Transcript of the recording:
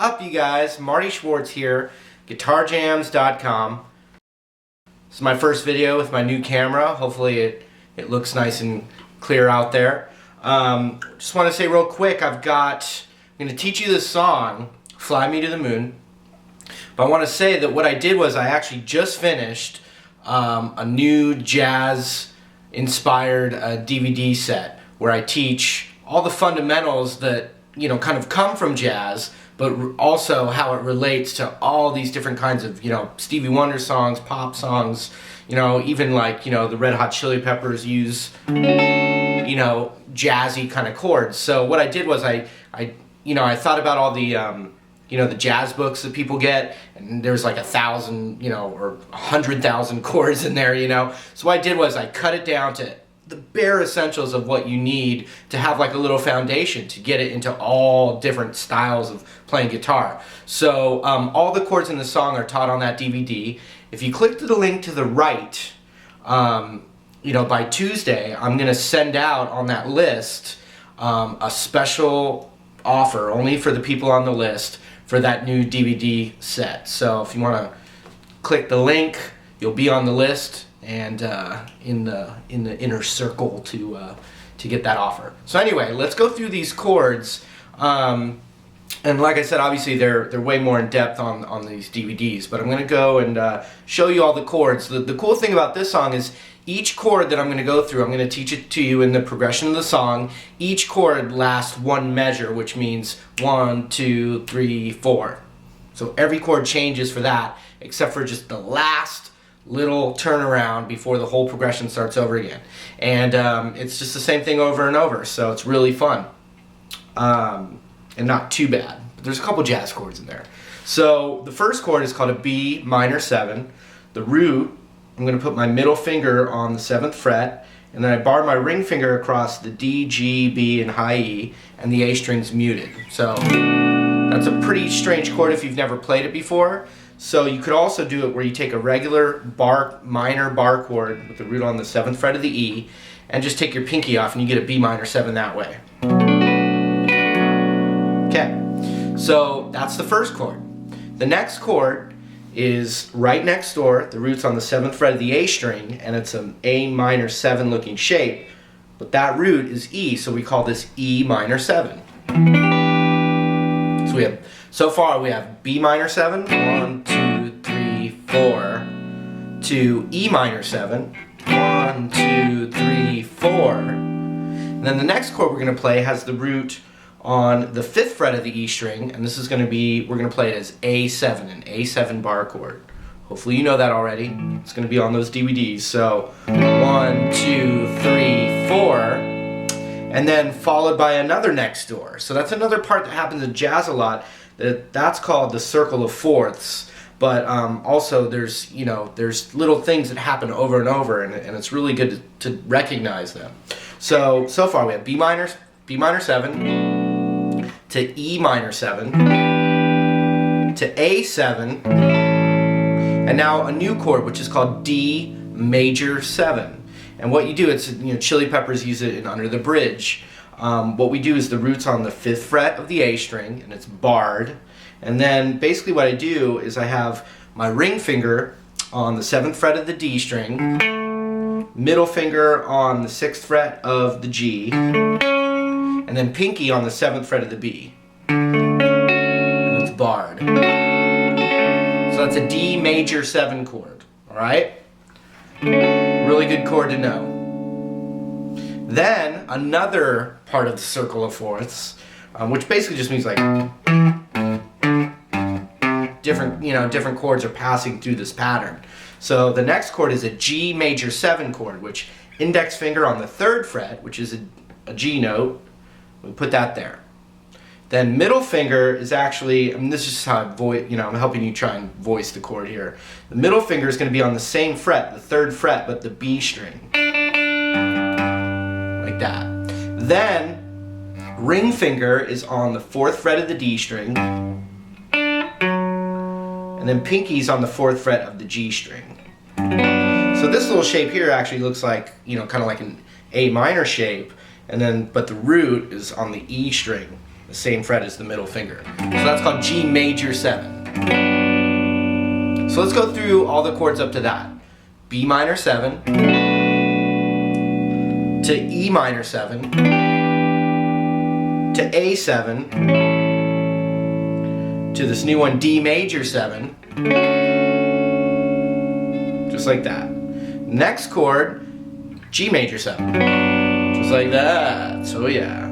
up, you guys? Marty Schwartz here, GuitarJamz.com. This is my first video with my new camera. Hopefully it looks nice and clear out there. Just want to say real quick, I'm going to teach you this song, Fly Me to the Moon. But I want to say that what I did was I actually just finished a new jazz-inspired DVD set where I teach all the fundamentals that kind of come from jazz, but also how it relates to all these different kinds of Stevie Wonder songs, pop songs, even like the Red Hot Chili Peppers use jazzy kind of chords. So what I did was I thought about all the the jazz books that people get, and there's like 1,000 or 100,000 chords in there. So what I did was I cut it down to the bare essentials of what you need to have like a little foundation to get it into all different styles of playing guitar. So all the chords in the song are taught on that DVD. If you click to the link to the right, by Tuesday I'm gonna send out on that list a special offer only for the people on the list for that new DVD set. So if you want to click the link, you'll be on the list and in the inner circle to get that offer. So anyway, let's go through these chords. And like I said, obviously they're way more in depth on these DVDs, but I'm going to go and show you all the chords. The cool thing about this song is each chord that I'm going to go through, I'm going to teach it to you in the progression of the song. Each chord lasts one measure, which means 1, 2, 3, 4. So every chord changes for that, except for just the last little turnaround before the whole progression starts over again. And it's just the same thing over and over, so it's really fun. And not too bad. But there's a couple jazz chords in there. So the first chord is called a B minor 7. The root, I'm going to put my middle finger on the 7th fret, and then I bar my ring finger across the D, G, B, and high E, and the A string's muted. So that's a pretty strange chord if you've never played it before. So you could also do it where you take a regular minor bar chord with the root on the 7th fret of the E, and just take your pinky off and you get a B minor 7 that way. Okay, so that's the first chord. The next chord is right next door. The root's on the 7th fret of the A string, and it's an A minor 7 looking shape, but that root is E, so we call this E minor 7. So far we have B minor 7, 1, 2, 3, 4, to E minor 7, 1, 2, 3, 4. And then the next chord we're going to play has the root on the 5th fret of the E string, and this is going to be, we're going to play it as A7, an A7 bar chord. Hopefully you know that already. It's going to be on those DVDs. So 1, 2, 3, 4, and then followed by another next door. So that's another part that happens in jazz a lot. That's called the circle of fourths. But also there's there's little things that happen over and over, and it's really good to recognize them. So far we have B minor 7. To E minor 7, to A7, and now a new chord which is called D major 7. And what you do, it's Chili Peppers use it in Under the Bridge. What we do is the root's on the 5th fret of the A string, and it's barred. And then basically what I do is I have my ring finger on the 7th fret of the D string, middle finger on the 6th fret of the G, and then pinky on the 7th fret of the B. And it's barred. So that's a D major 7 chord. Alright? Really good chord to know. Then another part of the circle of fourths, which basically just means like different chords are passing through this pattern. So the next chord is a G major 7 chord, which index finger on the 3rd fret, which is a G note. We put that there. Then middle finger is actually, this is how I'm helping you try and voice the chord here. The middle finger is going to be on the same fret, the 3rd fret, but the B string. Like that. Then ring finger is on the 4th fret of the D string. And then pinky's on the 4th fret of the G string. So this little shape here actually looks like, kind of like an A minor shape. And then, but the root is on the E string. the same fret as the middle finger. So that's called G major 7. So let's go through all the chords up to that. B minor 7, to E minor 7, to A7, to this new one, D major 7, just like that. Next chord, G major 7, just like that. So yeah.